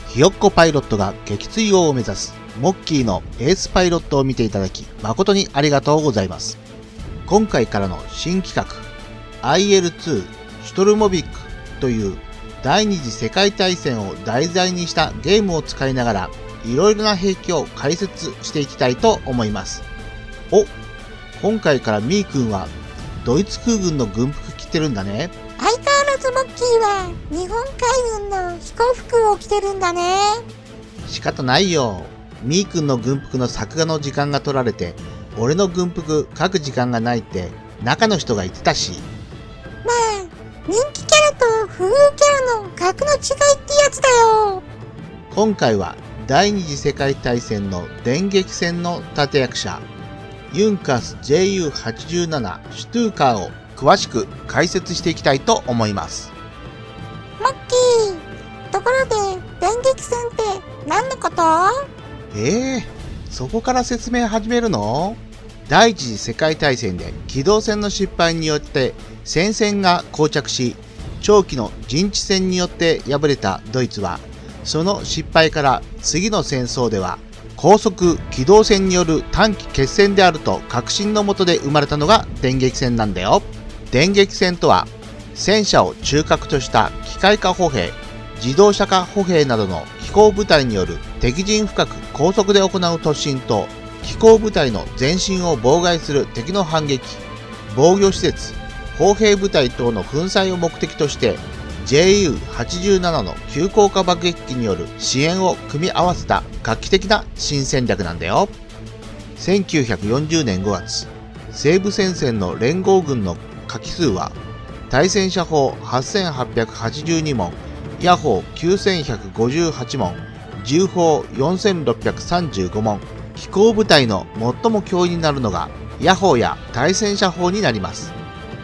ひよっこパイロットが撃墜王を目指すモッキーのエースパイロットを見ていただき誠にありがとうございます。今回からの新企画 IL2 シュトルモビックという第二次世界大戦を題材にしたゲームを使いながらいろいろな兵器を解説していきたいと思います。今回からみーくんはドイツ空軍の軍服着てるんだね。相変わらずモッキーは日本海軍の飛行服を着てるんだね。仕方ないよ。みーくんの軍服の作画の時間が取られて俺の軍服書く時間がないって中の人が言ってたし。まあ人気キャラと不遇キャラの格の違いってやつだよ。今回は第二次世界大戦の電撃戦の立役者ユンカース JU87 シュトゥーカーを詳しく解説していきたいと思います。モッキー、ところで電撃戦って何のこと？そこから説明始めるの？第一次世界大戦で機動戦の失敗によって戦線が膠着し、長期の陣地戦によって敗れたドイツは、その失敗から次の戦争では高速機動戦による短期決戦であると確信のもとで生まれたのが電撃戦なんだよ。電撃戦とは戦車を中核とした機械化歩兵、自動車化歩兵などの飛行部隊による敵陣深く高速で行う突進と飛行部隊の前進を妨害する敵の反撃、防御施設、砲兵部隊等の粉砕を目的として JU87 の急降下爆撃機による支援を組み合わせた画期的な新戦略なんだよ。1940年5月、西部戦線の連合軍の火器数は対戦車砲8882門、野砲9158門、銃砲4635門、機甲部隊の最も脅威になるのが野砲や対戦車砲になります。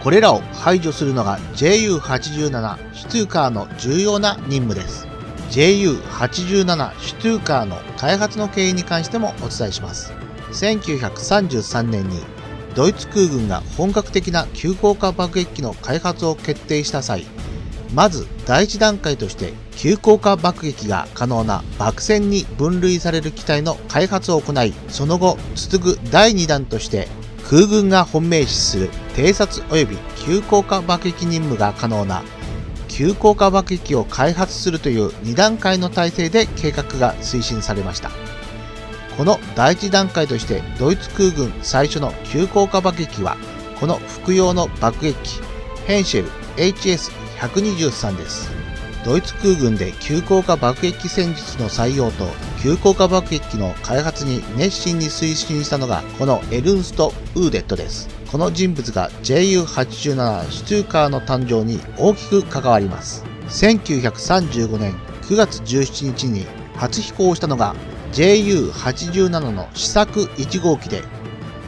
これらを排除するのが JU87 シュトゥーカーの重要な任務です。JU87 シュトゥーカーの開発の経緯に関してもお伝えします。1933年にドイツ空軍が本格的な急降下爆撃機の開発を決定した際、まず第一段階として急降下爆撃が可能な爆戦に分類される機体の開発を行い、その後続く第2弾として空軍が本命視する偵察及び急降下爆撃任務が可能な急降下爆撃機を開発するという2段階の体制で計画が推進されました。この第1段階としてドイツ空軍最初の急降下爆撃機はこの服用の爆撃機ヘンシェル HS123 です。ドイツ空軍で急降下爆撃機戦術の採用と急降下爆撃機の開発に熱心に推進したのがこのエルンスト・ウーデットです。この人物が JU87 シュトゥーカーの誕生に大きく関わります。1935年9月17日に初飛行したのが JU87 の試作1号機で、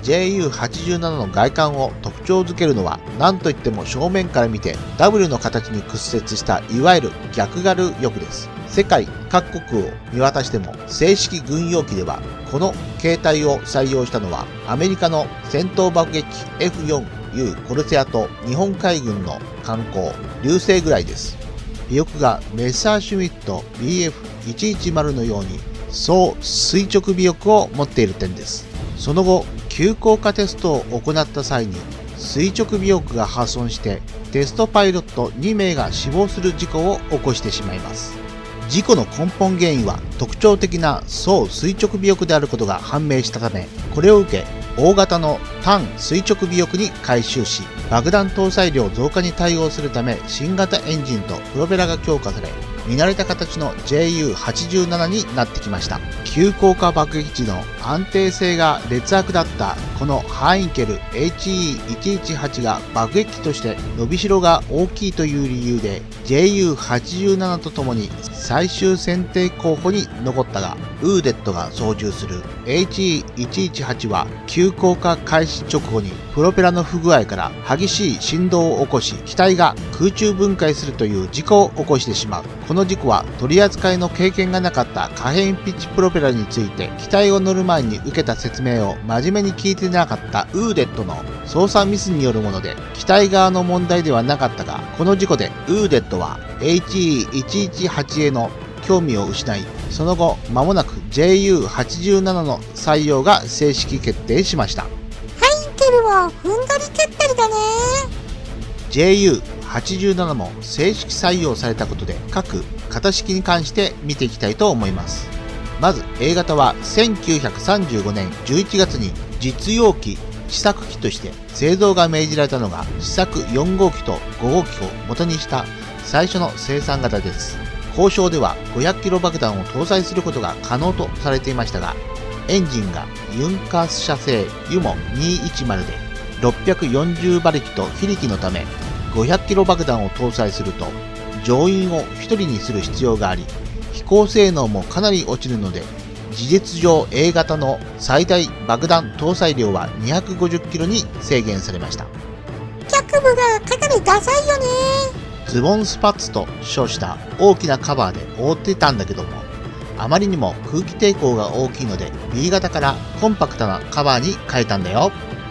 JU87 の外観を特徴づけるのは何といっても正面から見て W の形に屈折したいわゆる逆ガル翼です。世界各国を見渡しても正式軍用機ではこの形態を採用したのはアメリカの戦闘爆撃機 F4U コルセアと日本海軍の艦砲流星ぐらいです。尾翼がメッサーシュミット BF110 のように総垂直尾翼を持っている点です。その後急降下テストを行った際に垂直尾翼が破損してテストパイロット2名が死亡する事故を起こしてしまいます。事故の根本原因は特徴的な総垂直尾翼であることが判明したため、これを受け大型の単垂直尾翼に改修し、爆弾搭載量増加に対応するため新型エンジンとプロペラが強化され、見慣れた形の JU87 になってきました。急降下爆撃時の安定性が劣悪だったこのハインケル HE118 が爆撃機として伸びしろが大きいという理由で JU87 とともに最終選定候補に残ったが、ウーデットが操縦する HE118 は急降下開始直後にプロペラの不具合から激しい振動を起こし、機体が空中分解するという事故を起こしてしまう。この事故は取り扱いの経験がなかった可変ピッチプロペラについて機体を乗る前に受けた説明を真面目に聞いてなかったウーデットの操作ミスによるもので、機体側の問題ではなかったが、この事故でウーデットは HE118 への興味を失い、その後間もなく JU87 の採用が正式決定しました。ハインケルも踏んだり蹴ったりだね。 JU87 も正式採用されたことで各型式に関して見ていきたいと思います。まず A 型は1935年11月に実用機試作機として製造が命じられたのが試作4号機と5号機を元にした最初の生産型です。交渉では500キロ爆弾を搭載することが可能とされていましたが、エンジンがユンカース社製ユモ210で640馬力と非力のため、500キロ爆弾を搭載すると乗員を1人にする必要があり、飛行性能もかなり落ちるので、事実上 A 型の最大爆弾搭載量は250キロに制限されました。脚部がかなりダサいよね。ズボンスパッツと称した大きなカバーで覆っていたんだけども、あまりにも空気抵抗が大きいので B 型からコンパクトなカバーに変えたんだよ。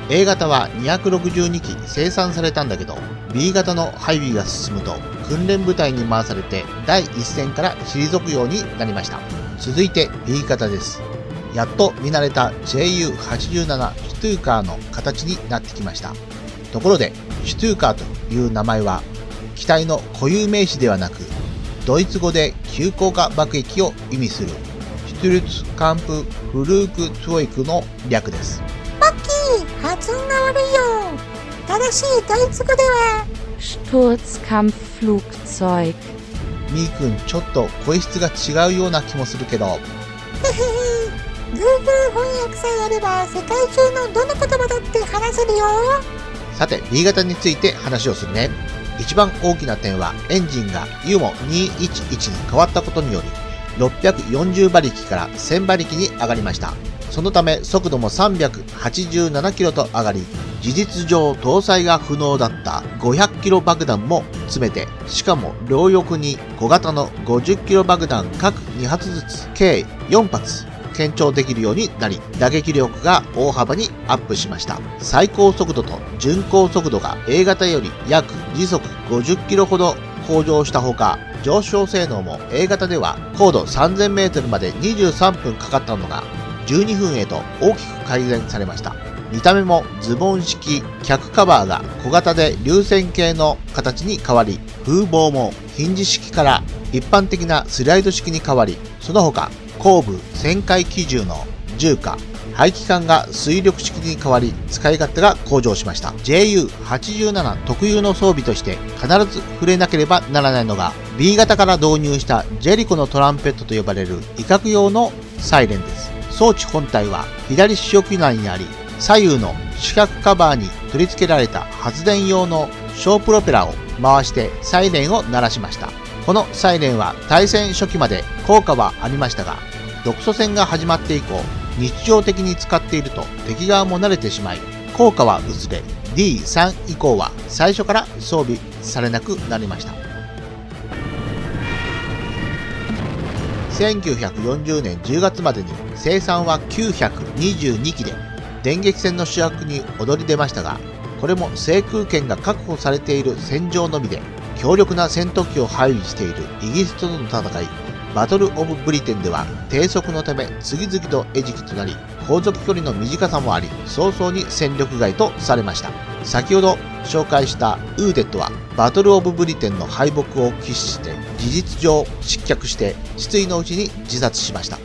A 型は262機生産されたんだけど、 B 型の配備が進むと訓練部隊に回されて第一線から退くようになりました。続いて B 型です。やっと見慣れた JU87 シュトゥーカーの形になってきました。ところでシュトゥーカーという名前は機体の固有名詞ではなく、ドイツ語で急降下爆撃を意味するシュトゥルツカンプフルークツォイクの略です。マッキー、発音が悪いよ。正しいドイツ語ではSturzkampfflugzeug。みーくん、ちょっと声質が違うような気もするけど、Google 翻訳さえあれば世界中のどの言葉だって話せるよ。さて B 型について話をするね。一番大きな点はエンジンがユモ211に変わったことにより、640馬力から1000馬力に上がりました。そのため速度も387キロと上がり、事実上搭載が不能だった500キロ爆弾も詰めて、しかも両翼に小型の50キロ爆弾各2発ずつ計4発検調できるようになり、打撃力が大幅にアップしました。最高速度と巡航速度が A 型より約時速50キロほど向上したほか、上昇性能も A 型では高度3000メートルまで23分かかったのが12分へと大きく改善されました。見た目もズボン式脚カバーが小型で流線形の形に変わり、風防もヒンジ式から一般的なスライド式に変わり、その他後部旋回機銃の重化、排気管が水力式に変わり、使い勝手が向上しました。 JU87 特有の装備として必ず触れなければならないのが B 型から導入したジェリコのトランペットと呼ばれる威嚇用のサイレンです。装置本体は左主翼内にあり、左右の主脚カバーに取り付けられた発電用の小プロペラを回してサイレンを鳴らしました。このサイレンは対戦初期まで効果はありましたが、独ソ戦が始まって以降、日常的に使っていると敵側も慣れてしまい、効果は薄れ、D3 以降は最初から装備されなくなりました。1940年10月までに生産は922機で、電撃戦の主役に躍り出ましたが、これも制空権が確保されている戦場のみで、強力な戦闘機を配備しているイギリスとの戦い、バトル・オブ・ブリテンでは低速のため次々と餌食となり、航続距離の短さもあり、早々に戦力外とされました。先ほど紹介したウーデットはバトル・オブ・ブリテンの敗北を喫して事実上失脚して失意のうちに自殺しました。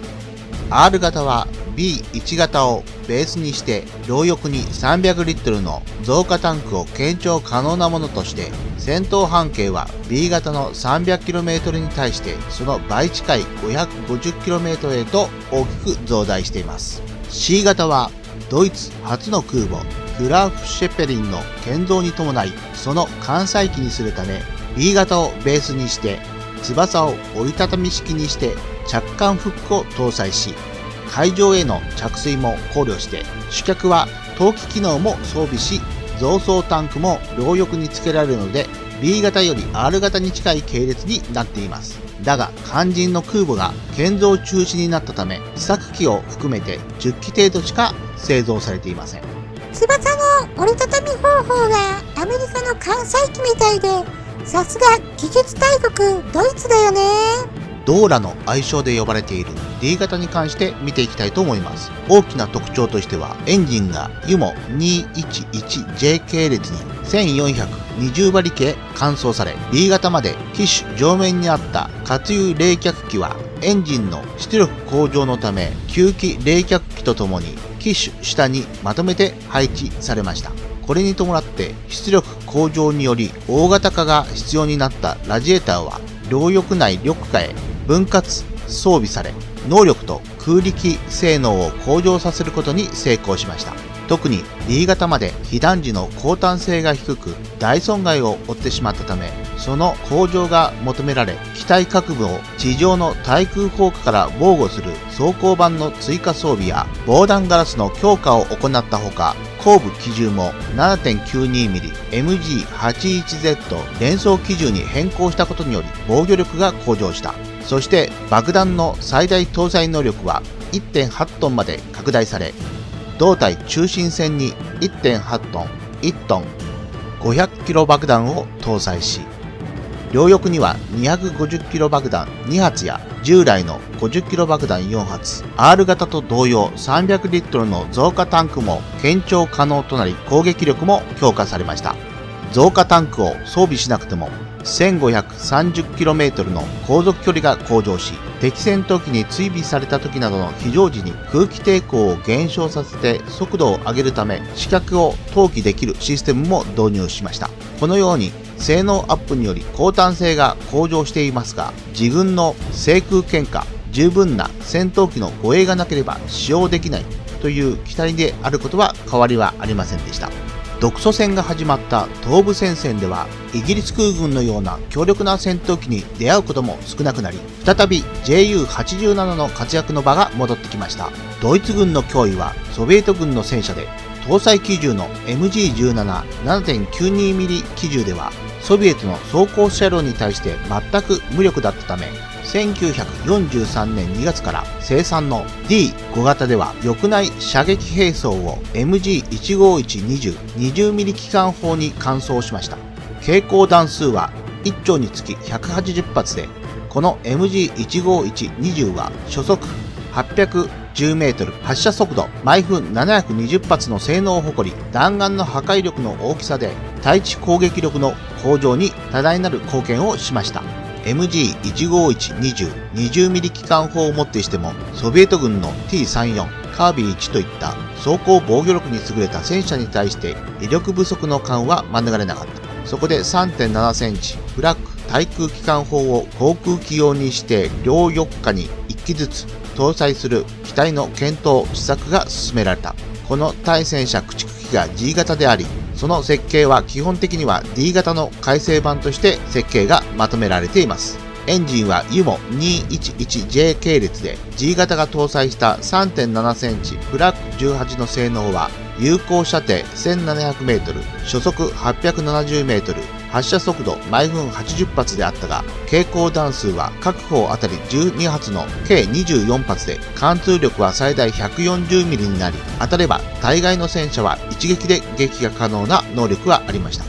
R 型は B1 型をベースにして両翼に300リットルの増加タンクを検調可能なものとして、戦闘半径は B 型の 300km に対してその倍近い 550km へと大きく増大しています。 C 型はドイツ初の空母グラーフ・シェペリンの建造に伴い、その艦載機にするため B 型をベースにして翼を折りたたみ式にして着艦フックを搭載し、海上への着水も考慮して主脚は投機機能も装備し、増装タンクも両翼に付けられるので B 型より R 型に近い系列になっています。だが肝心の空母が建造中止になったため、試作機を含めて10機程度しか製造されていません。翼の折りたたみ方法がアメリカの艦載機みたいで、さすが技術大国ドイツだよね。ドーラの愛称で呼ばれている D 型に関して見ていきたいと思います。大きな特徴としては、エンジンがユモ 211J 系列に1420馬力へ換装され、B 型まで機種上面にあった活油冷却機はエンジンの出力向上のため吸気冷却機とともに機種下にまとめて配置されました。これに伴って出力向上により大型化が必要になったラジエーターは両翼内緑化へ分割装備され、能力と空力性能を向上させることに成功しました。特に D 型まで被弾時の抗弾性が低く大損害を負ってしまったため、その向上が求められ、機体各部を地上の対空砲火から防護する装甲板の追加装備や防弾ガラスの強化を行ったほか、後部機銃も 7.92mm MG81Z 連装機銃に変更したことにより防御力が向上した。そして爆弾の最大搭載能力は 1.8 トンまで拡大され、胴体中心線に 1.8 トン、1トン、500キロ爆弾を搭載し、両翼には250キロ爆弾2発や従来の50キロ爆弾4発、R 型と同様300リットルの増加タンクも検証可能となり、攻撃力も強化されました。増加タンクを装備しなくても 1530km の航続距離が向上し、敵戦闘機に追尾された時などの非常時に空気抵抗を減少させて速度を上げるため死角を投棄できるシステムも導入しました。このように性能アップにより抗弾性が向上していますが、自軍の制空権化、十分な戦闘機の護衛がなければ使用できないという期待であることは変わりはありませんでした。独ソ戦が始まった東部戦線では、イギリス空軍のような強力な戦闘機に出会うことも少なくなり、再び JU87 の活躍の場が戻ってきました。ドイツ軍の脅威はソビエト軍の戦車で、搭載機銃の MG17 7.92mm 機銃ではソビエトの装甲車両に対して全く無力だったため、1943年2月から生産の D5 型では翼内射撃兵装を MG15120 20mm 機関砲に換装しました。携行弾数は1丁につき180発で、この MG15120 は初速810メートル、発射速度毎分720発の性能を誇り、弾丸の破壊力の大きさで対地攻撃力の向上に多大なる貢献をしました。MG15120 20mm 機関砲をもってしても、ソビエト軍の T34 カービー1といった装甲防御力に優れた戦車に対して威力不足の感は免れなかった。そこで 3.7 センチフラッグ対空機関砲を航空機用にして両翼下に1機ずつ搭載する機体の検討試作が進められた。この対戦車駆逐機が G 型であり、その設計は基本的には D 型の改正版として設計がまとめられています。エンジンはユモ 211J 系列で、 G 型が搭載した 3.7 センチフラッグ18の性能は有効射程 1700m、 初速 870m、 発射速度毎分80発であったが、携行弾数は各砲あたり12発の計24発で、貫通力は最大 140mm になり、当たれば大概の戦車は一撃で撃破可能な能力がありました。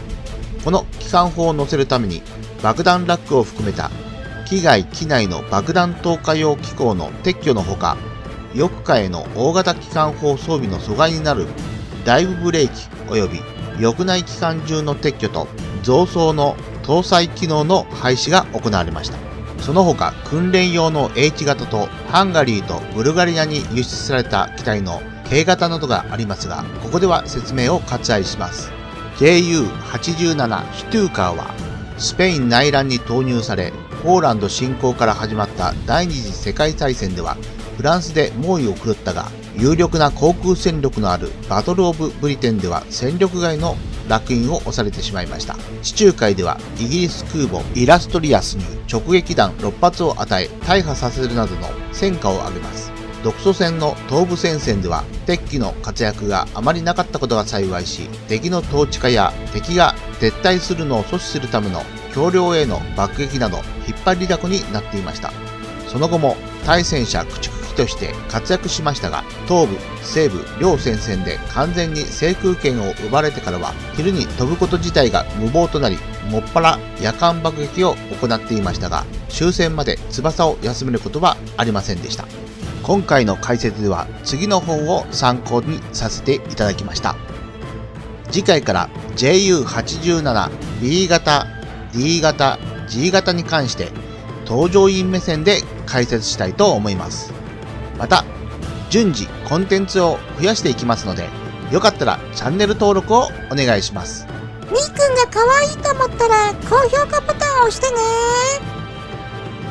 この機関砲を乗せるために爆弾ラックを含めた機外機内の爆弾投下用機構の撤去のほか、翼下への大型機関砲装備の阻害になるダイブブレーキ及び翼内機関銃の撤去と増装の搭載機能の廃止が行われました。その他、訓練用の H 型とハンガリーとブルガリアに輸出された機体の K 型などがありますが、ここでは説明を割愛します。 JU87 シュトゥーカーはスペイン内乱に投入され、ポーランド侵攻から始まった第二次世界大戦ではフランスで猛威を振るったが、有力な航空戦力のあるバトル・オブ・ブリテンでは戦力外の烙印を押されてしまいました。地中海ではイギリス空母イラストリアスに直撃弾6発を与え大破させるなどの戦果を挙げます。独ソ戦の東部戦線では敵機の活躍があまりなかったことが幸いし、敵の統治下や敵が撤退するのを阻止するための橋梁への爆撃など引っ張りだこになっていました。その後も対戦車駆逐機機として活躍しましたが、東部、西部両戦線で完全に制空権を奪われてからは、昼に飛ぶこと自体が無謀となり、もっぱら夜間爆撃を行っていましたが、終戦まで翼を休めることはありませんでした。今回の解説では次の本を参考にさせていただきました。次回から JU87B 型、D 型、G 型に関して搭乗員目線で解説したいと思います。また順次コンテンツを増やしていきますので、よかったらチャンネル登録をお願いします。みーくんが可愛いと思ったら高評価ボタンを押してね。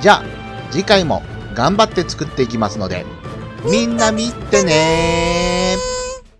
じゃあ次回も頑張って作っていきますので、みんな見てねー。